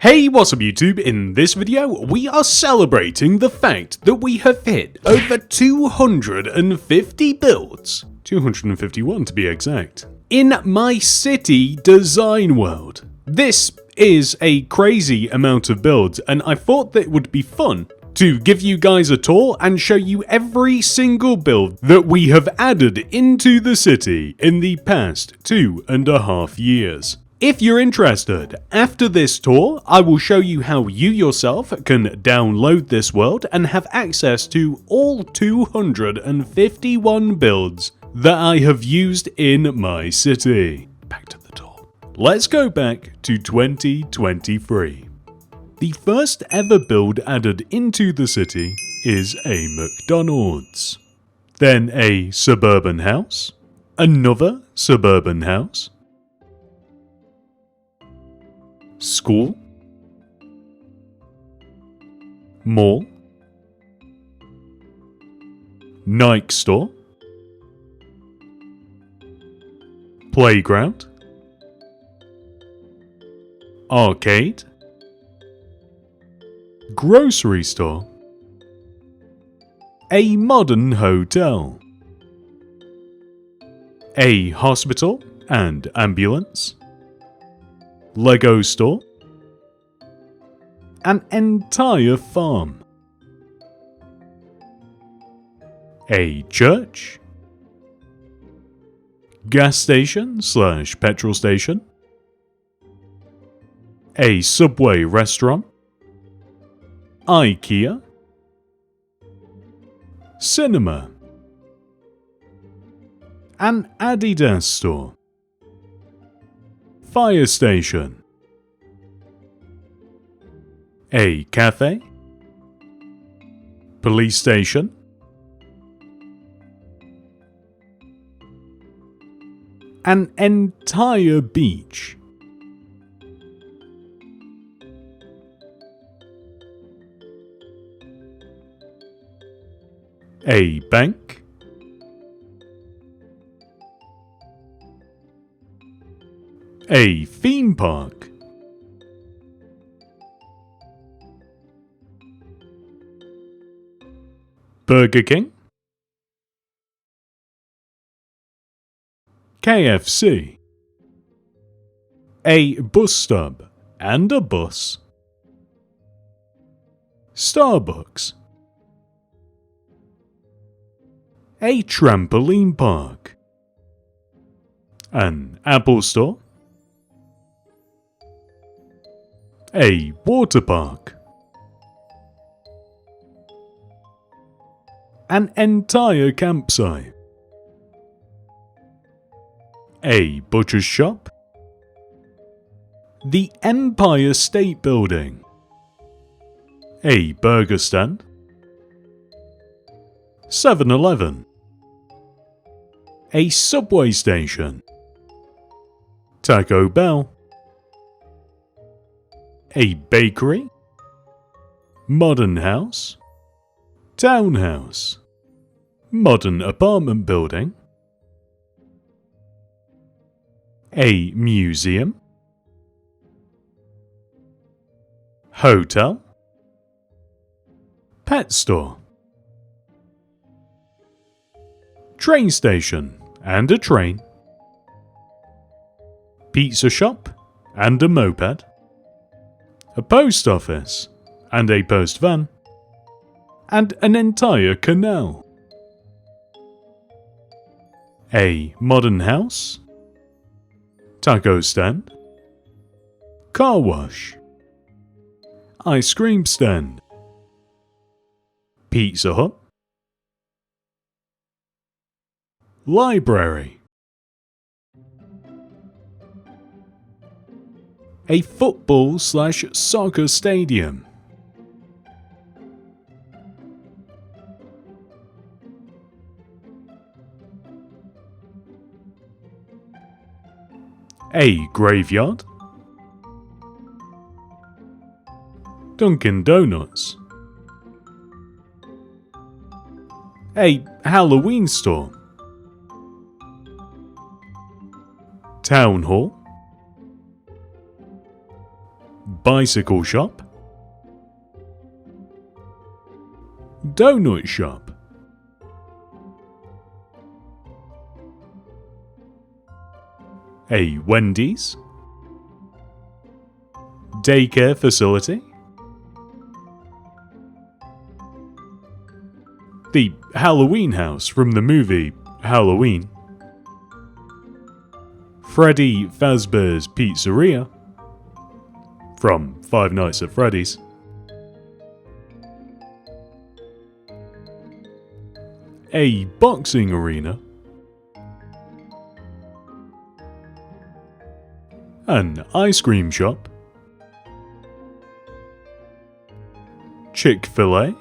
Hey, what's up YouTube? In this video, we are celebrating the fact that we have hit over 250 builds, 251 to be exact, in my city design world. This is a crazy amount of builds, and I thought that it would be fun to give you guys a tour and show you every single build that we have added into the city in the past 2.5 years. If you're interested, after this tour, I will show you how you yourself can download this world and have access to all 251 builds that I have used in my city. Back to the tour. Let's go back to 2023. The first ever build added into the city is a McDonald's. Then a suburban house, another suburban house, school, mall, Nike store, playground, arcade, grocery store, a modern hotel, a hospital and ambulance, Lego store, an entire farm, a church, gas station / petrol station, a Subway restaurant, IKEA, cinema, an Adidas store, fire station, a cafe, police station, an entire beach, a bank, a theme park, Burger King, KFC, a bus stop and a bus, Starbucks, a trampoline park, an Apple store, a water park, an entire campsite, a butcher's shop, the Empire State Building, a burger stand, 7-Eleven, a subway station, Taco Bell, a bakery, modern house, townhouse, modern apartment building, a museum, hotel, pet store, train station and a train, pizza shop and a moped, a post office and a post van, and an entire canal, a modern house, taco stand, car wash, ice cream stand, Pizza Hut, library, a football / soccer stadium, a graveyard, Dunkin' Donuts, a Halloween store, town hall, bicycle shop, donut shop, a Wendy's, daycare facility, the Halloween house from the movie Halloween, Freddy Fazbear's Pizzeria from Five Nights at Freddy's, a boxing arena, an ice cream shop, Chick-fil-A,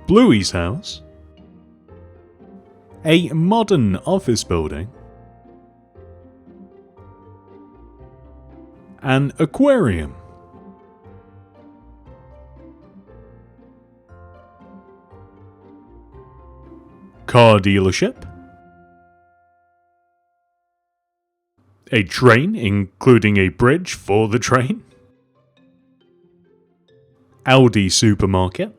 Bluey's house, a modern office building, an aquarium, car dealership, a train including a bridge for the train, Aldi supermarket,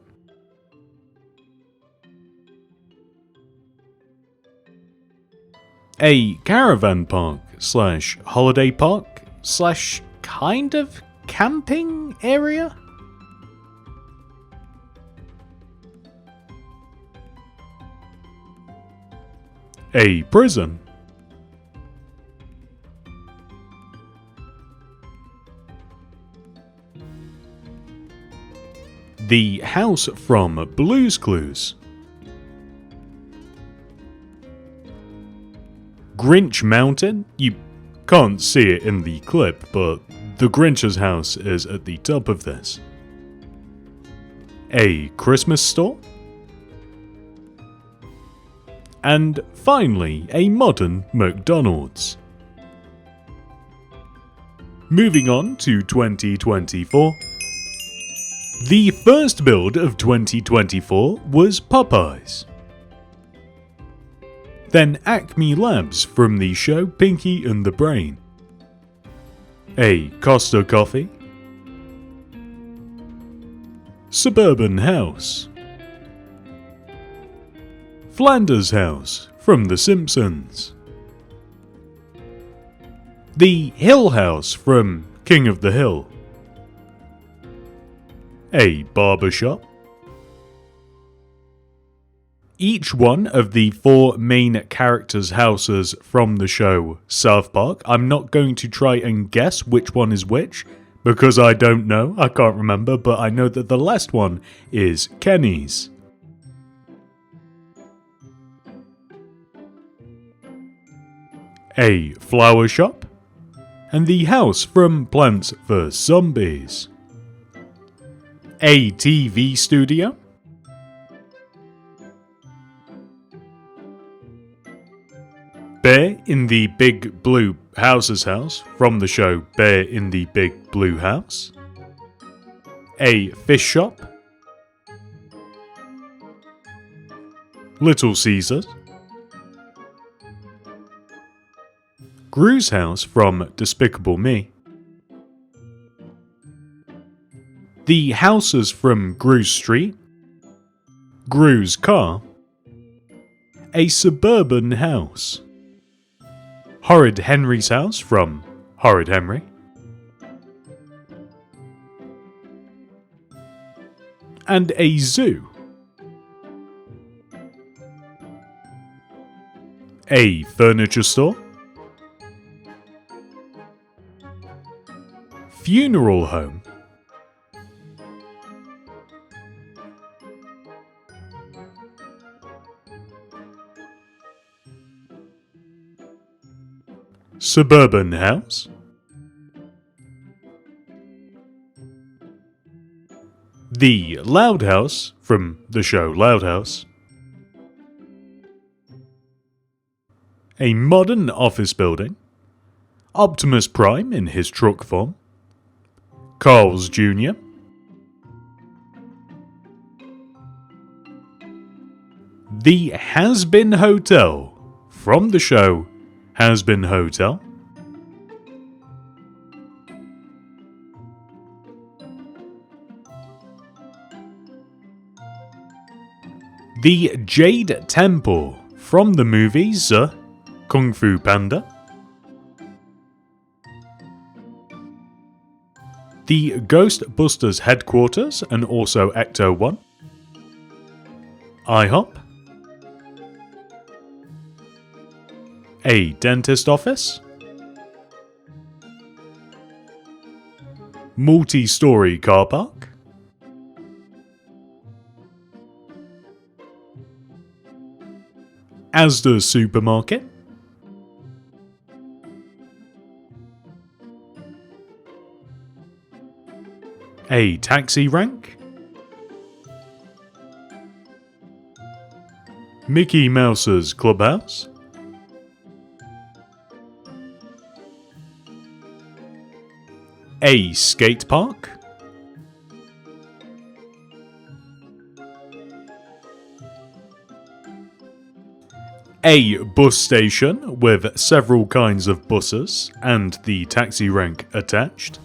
a caravan park slash holiday park slash kind of camping area, a prison, the house from Blue's Clues, Grinch Mountain. You can't see it in the clip, but the Grinch's house is at the top of this. A Christmas store. And finally, a modern McDonald's. Moving on to 2024. The first build of 2024 was Popeyes. Then Acme Labs from the show Pinky and the Brain. A Costa Coffee. Suburban House. Flanders House from The Simpsons. The Hill House from King of the Hill. A barbershop. Each one of the 4 main characters' houses from the show South Park. I'm not going to try and guess which one is which, because I don't know, I can't remember, but I know that the last one is Kenny's. A flower shop, and the house from Plants vs. Zombies. A TV studio. Bear in the Big Blue House's house from the show Bear in the Big Blue House. A fish shop. Little Caesars. Gru's house from Despicable Me. The houses from Gru's Street. Gru's car. A suburban house. Horrid Henry's house from Horrid Henry. And a zoo. A furniture store. Funeral home. Suburban house. The Loud House from the show Loud House. A modern office building. Optimus Prime in his truck form. Carl's Jr. The Has Been Hotel from the show Has Been Hotel. The Jade Temple from the movies Kung Fu Panda. The Ghostbusters headquarters and also Ecto 1. IHOP. A dentist office. Multi-story car park. Asda supermarket. A taxi rank. Mickey Mouse's clubhouse. A skate park. A bus station with several kinds of buses and the taxi rank attached.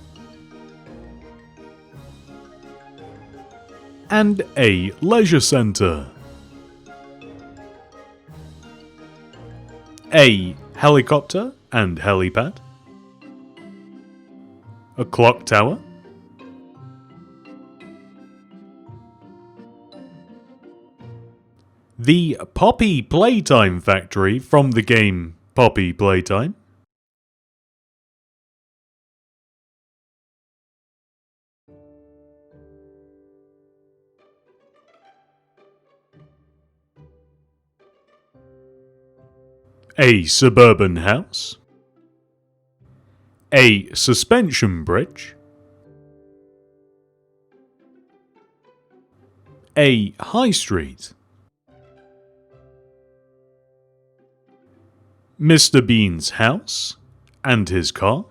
And a leisure centre. A helicopter and helipad. A clock tower. The Poppy Playtime Factory from the game Poppy Playtime. A suburban house. A suspension bridge. A high street. Mr. Bean's house and his car.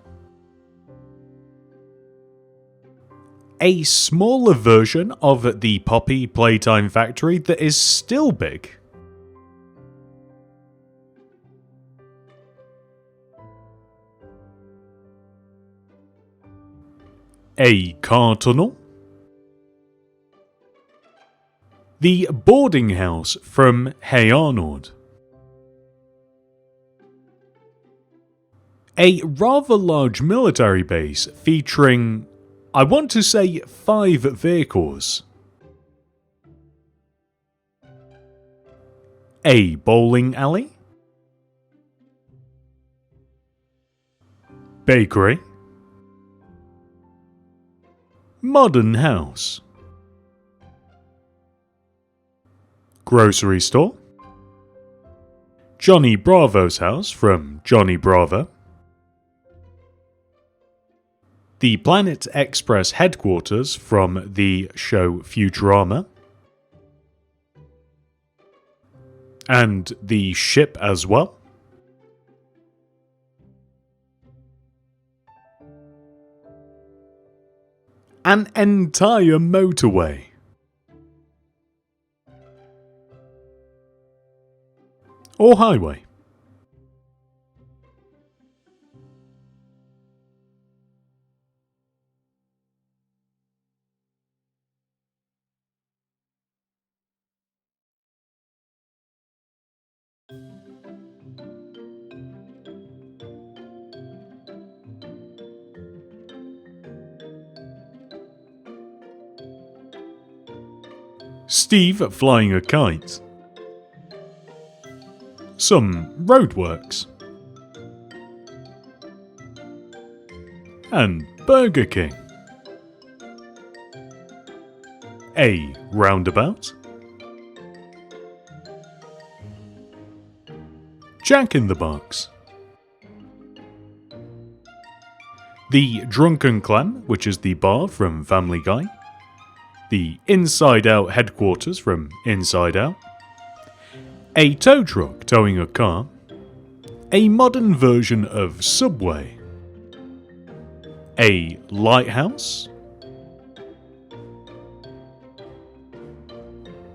A smaller version of the Poppy Playtime Factory that is still big. A car tunnel. The boarding house from Hey Arnold. A rather large military base featuring, I want to say, 5 vehicles. A bowling alley. Bakery. Modern house. Grocery store. Johnny Bravo's house from Johnny Bravo. The Planet Express headquarters from the show Futurama. And the ship as well. An entire motorway. Or highway. Steve flying a kite. Some roadworks. And Burger King. A roundabout. Jack in the Box. The Drunken Clam, which is the bar from Family Guy. The Inside Out headquarters from Inside Out. A tow truck towing a car. A modern version of Subway. A lighthouse.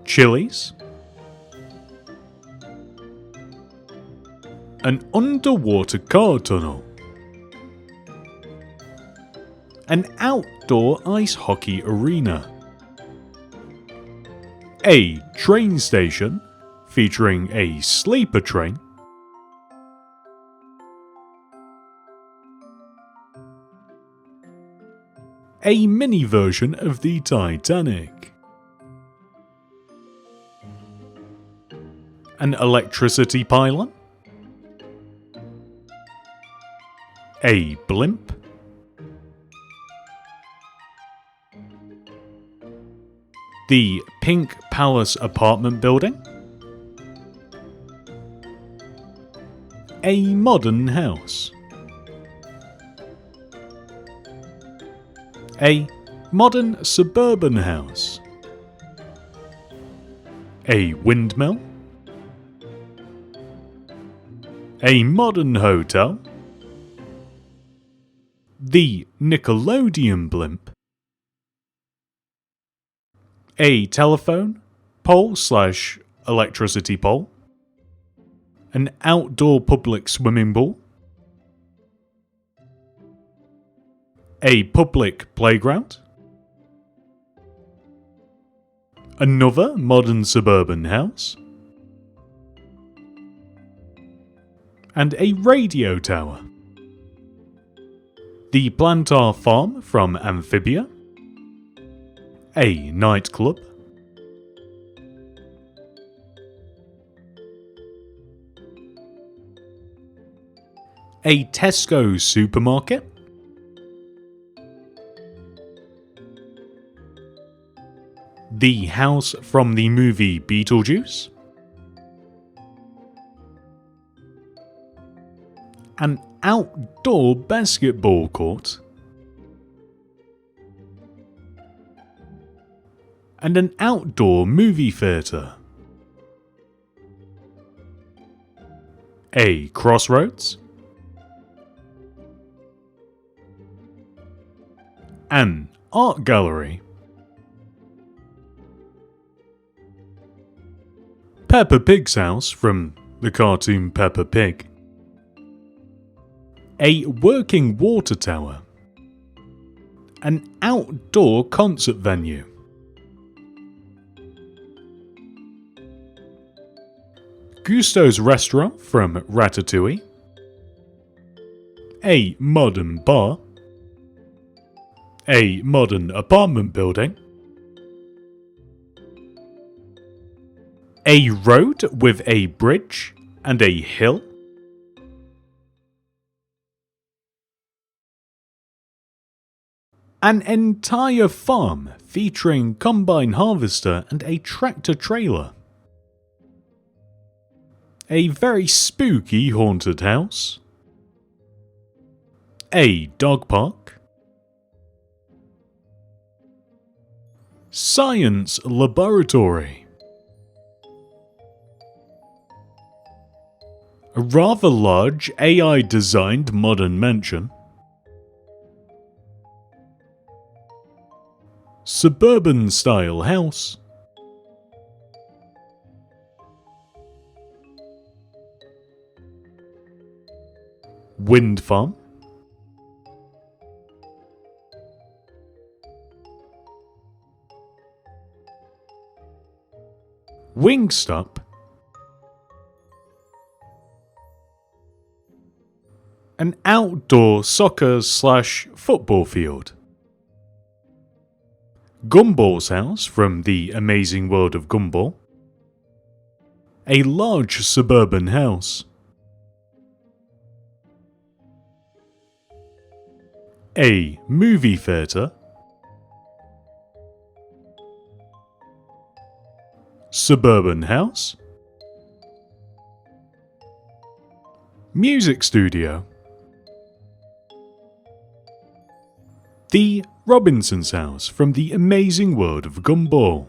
Chili's. An underwater car tunnel. An outdoor ice hockey arena. A train station featuring a sleeper train. A mini version of the Titanic. An electricity pylon. A blimp. The Pink Palace apartment building. A modern house. A modern suburban house. A windmill. A modern hotel. The Nickelodeon blimp. A telephone pole / electricity pole. An outdoor public swimming pool. A public playground. Another modern suburban house. And a radio tower. The Plantar Farm from Amphibia. A nightclub. A Tesco supermarket. The house from the movie Beetlejuice. An outdoor basketball court. And an outdoor movie theatre. A crossroads. An art gallery. Peppa Pig's house from the cartoon Peppa Pig. A working water tower. An outdoor concert venue. Gusto's restaurant from Ratatouille. A modern bar. A modern apartment building. A road with a bridge and a hill. An entire farm featuring combine harvester and a tractor trailer. A very spooky haunted house. A dog park. Science laboratory. A rather large AI-designed modern mansion. Suburban-style house. Wind farm. Wingstop. An outdoor soccer / football field. Gumball's house from The Amazing World of Gumball. A large suburban house. A movie theatre. Suburban house. Music studio. The Robinson's house from The Amazing World of Gumball.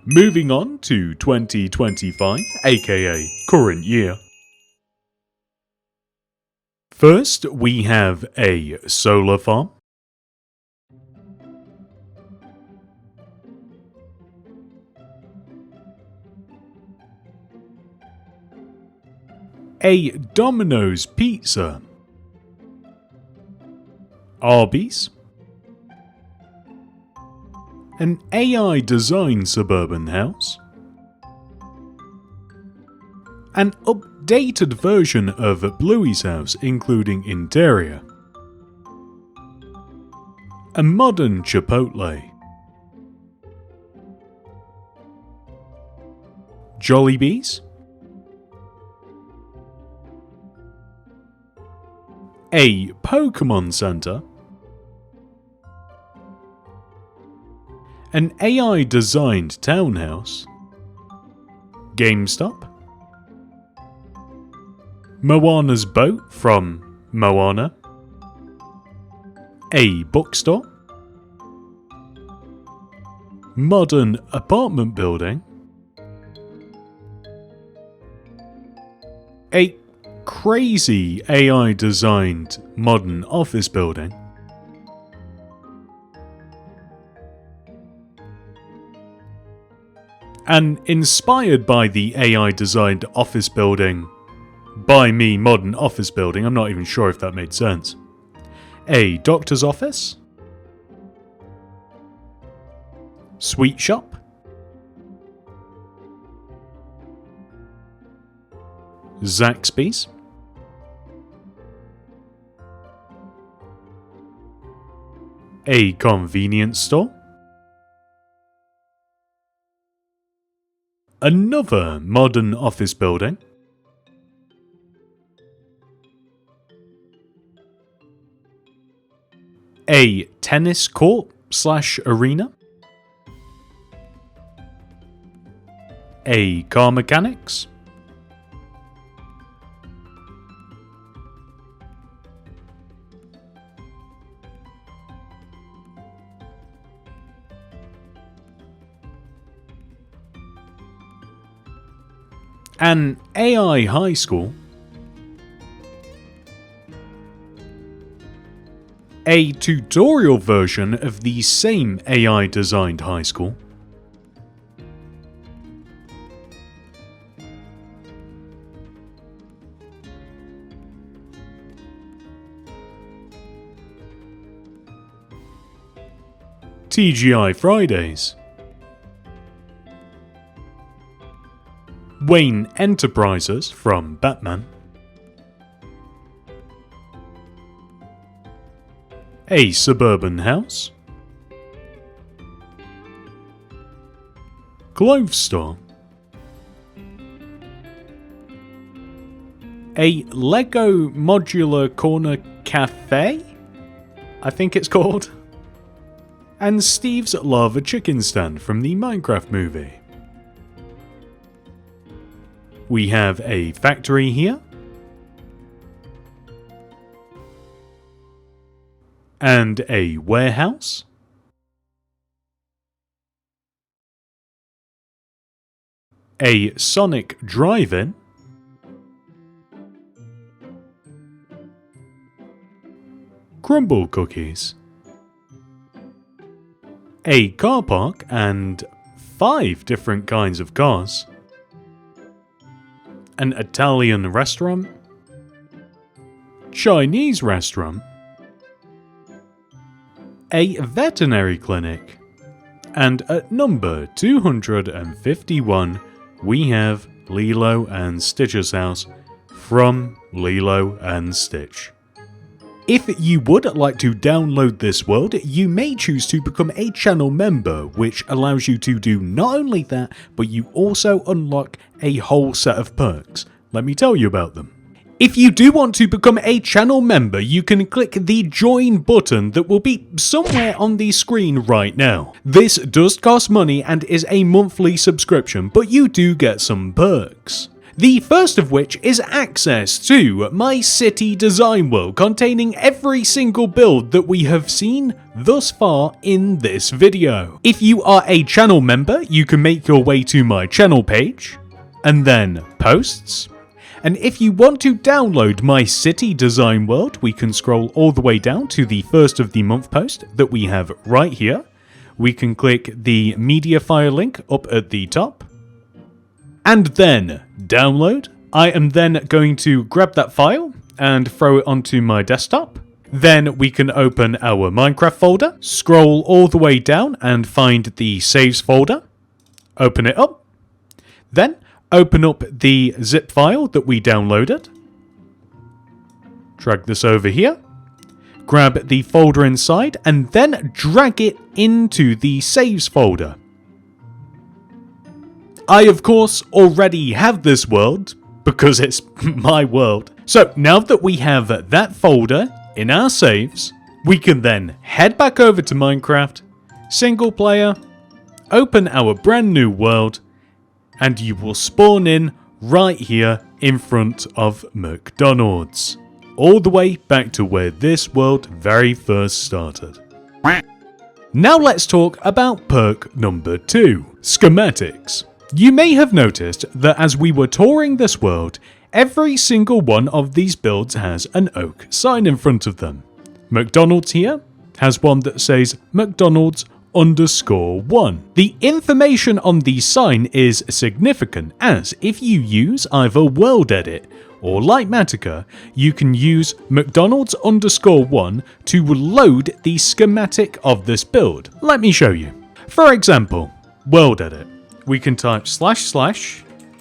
Moving on to 2025, aka current year. First, we have a solar farm. A Domino's pizza. Arby's. an AI designed suburban house, an updated version of Bluey's house including interior, a modern Chipotle, Jollibees, a Pokemon Center, an AI designed townhouse, GameStop, Moana's boat from Moana, a bookstore, modern apartment building, a crazy AI designed modern office building, and inspired by the AI designed office building by me modern office building, I'm not even sure if that made sense, a doctor's office, sweet shop, Zaxby's, a convenience store, another modern office building, a tennis court / arena, a car mechanics, an AI high school, a tutorial version of the same AI designed high school, TGI Fridays, Wayne Enterprises from Batman, a suburban house, clothes store, a Lego modular corner cafe, I think it's called, and Steve's lava chicken stand from the Minecraft movie. We have a factory here, and a warehouse, a Sonic drive-in, crumble cookies, a car park and 5 different kinds of cars, an Italian restaurant, Chinese restaurant, a veterinary clinic, and at number 251 we have Lilo and Stitch's house from Lilo and Stitch. If you would like to download this world, you may choose to become a channel member, which allows you to do not only that, but you also unlock a whole set of perks. Let me tell you about them. If you do want to become a channel member, you can click the join button that will be somewhere on the screen right now. This does cost money and is a monthly subscription, but you do get some perks. The first of which is access to my city design world containing every single build that we have seen thus far in this video. If you are a channel member, you can make your way to my channel page, and then posts. And if you want to download my city design world, we can scroll all the way down to the first of the month post that we have right here. We can click the media file link up at the top, and then download. I am then going to grab that file and throw it onto my desktop. Then we can open our Minecraft folder, scroll all the way down and find the saves folder, open it up, then open up the zip file that we downloaded, drag this over here, grab the folder inside and then drag it into the saves folder. I of course already have this world because it's my world. So now that we have that folder in our saves, we can then head back over to Minecraft, single player, open our brand new world, and you will spawn in right here in front of McDonald's. All the way back to where this world very first started. Now let's talk about perk number 2, schematics. You may have noticed that as we were touring this world, every single one of these builds has an oak sign in front of them. McDonald's here has one that says McDonald's_1. The information on the sign is significant, as if you use either World Edit or Litematica, you can use McDonald's_1 to load the schematic of this build. Let me show you. For example, World Edit. We can type /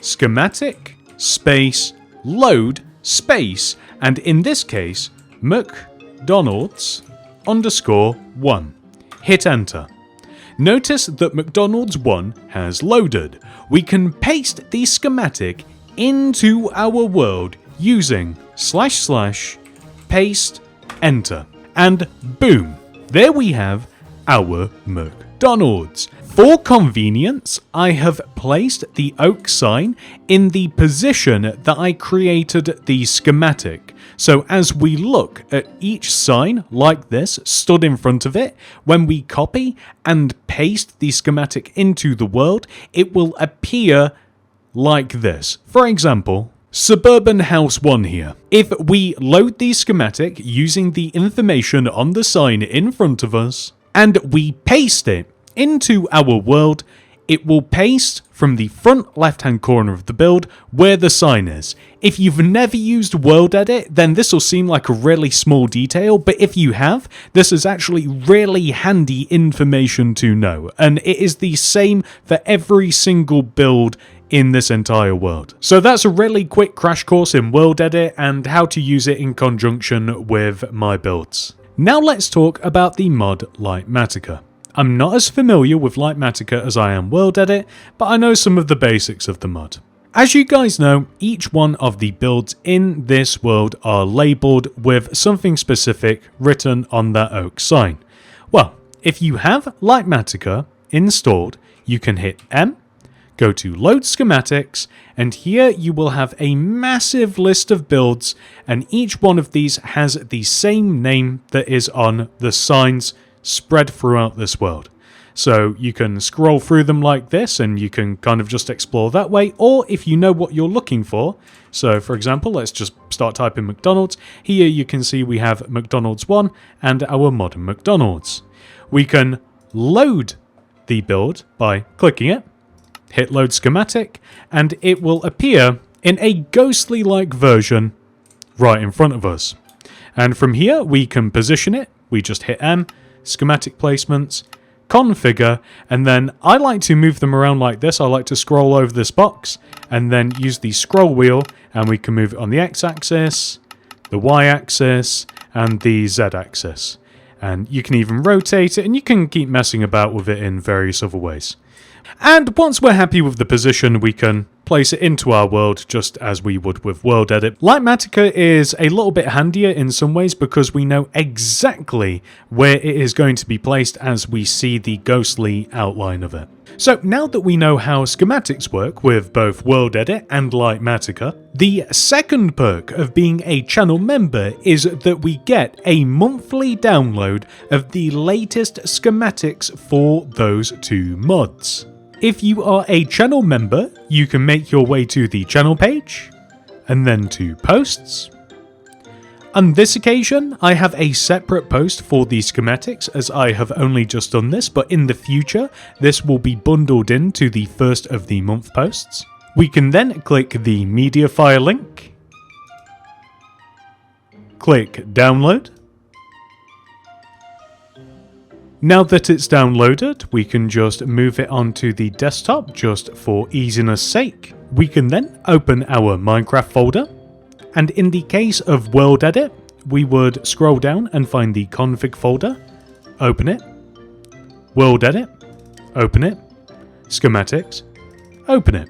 schematic space load space, and in this case McDonald's_1. Hit enter. Notice that McDonald's 1 has loaded. We can paste the schematic into our world using / paste enter, and boom, there we have our McDonald's. For convenience, I have placed the oak sign in the position that I created the schematic. So as we look at each sign like this stood in front of it, when we copy and paste the schematic into the world, it will appear like this. For example, Suburban House 1 here. If we load the schematic using the information on the sign in front of us, and we paste it into our world, it will paste from the front left hand corner of the build where the sign is. If you've never used World Edit, then this will seem like a really small detail, but if you have, this is actually really handy information to know, and it is the same for every single build in this entire world. So that's a really quick crash course in World Edit and how to use it in conjunction with my builds. Now let's talk about the mod Litematica. I'm not as familiar with Litematica as I am World Edit, but I know some of the basics of the mod. As you guys know, each one of the builds in this world are labelled with something specific written on that oak sign. Well, if you have Litematica installed, you can hit M, go to Load Schematics, and here you will have a massive list of builds, and each one of these has the same name that is on the signs spread throughout this world. So you can scroll through them like this and you can kind of just explore that way, or if you know what you're looking for, so for example, let's just start typing McDonald's. Here you can see we have McDonald's 1 and our modern McDonald's. We can load the build by clicking it, hit load schematic, and it will appear in a ghostly like version right in front of us. And from here we can position it. We just hit M, schematic placements, configure, and then I like to move them around like this. I like to scroll over this box and then use the scroll wheel, and we can move it on the x-axis, the y-axis, and the z-axis. And you can even rotate it, and you can keep messing about with it in various other ways. And once we're happy with the position, we can place it into our world just as we would with World Edit. Litematica is a little bit handier in some ways because we know exactly where it is going to be placed as we see the ghostly outline of it. So now that we know how schematics work with both World Edit and Litematica, the second perk of being a channel member is that we get a monthly download of the latest schematics for those two mods. If you are a channel member, you can make your way to the channel page, and then to posts. On this occasion, I have a separate post for the schematics as I have only just done this, but in the future, this will be bundled into the first of the month posts. We can then click the media file link, click download, Now that it's downloaded, we can just move it onto the desktop just for easiness sake. We can then open our Minecraft folder, and in the case of World Edit, we would scroll down and find the config folder, open it, World Edit, open it, schematics, open it.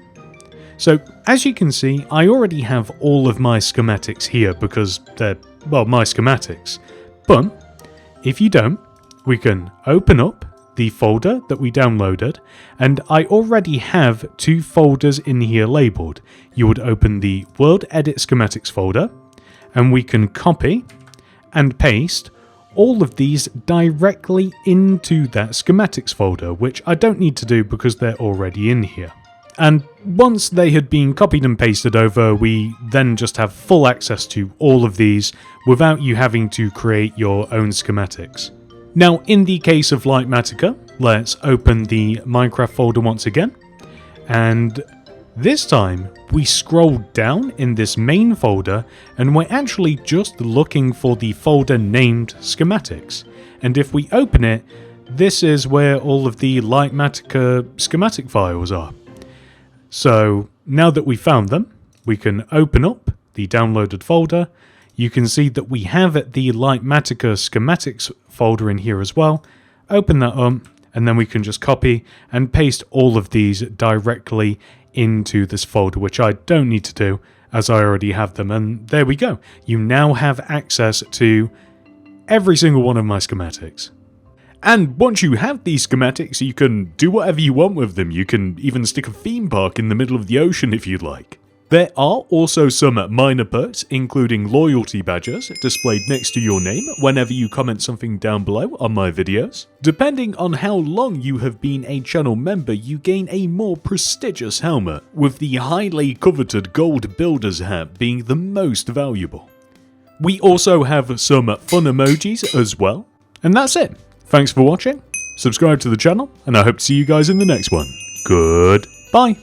So as you can see, I already have all of my schematics here because they're, well, my schematics. But if you don't, we can open up the folder that we downloaded, and I already have 2 folders in here labeled. You would open the World Edit Schematics folder, and we can copy and paste all of these directly into that schematics folder, which I don't need to do because they're already in here. And once they had been copied and pasted over, we then just have full access to all of these without you having to create your own schematics. Now, in the case of Litematica, let's open the Minecraft folder once again, and this time we scroll down in this main folder and we're actually just looking for the folder named schematics. And if we open it, this is where all of the Litematica schematic files are. So now that we found them, we can open up the downloaded folder. You can see that we have the Litematica schematics folder in here as well. Open that up, and then we can just copy and paste all of these directly into this folder, which I don't need to do as I already have them. And there we go. You now have access to every single one of my schematics. And once you have these schematics, you can do whatever you want with them. You can even stick a theme park in the middle of the ocean if you'd like. There are also some minor perks, including loyalty badges displayed next to your name whenever you comment something down below on my videos. Depending on how long you have been a channel member, you gain a more prestigious helmet, with the highly coveted gold builder's hat being the most valuable. We also have some fun emojis as well. And that's it. Thanks for watching, subscribe to the channel, and I hope to see you guys in the next one. Goodbye.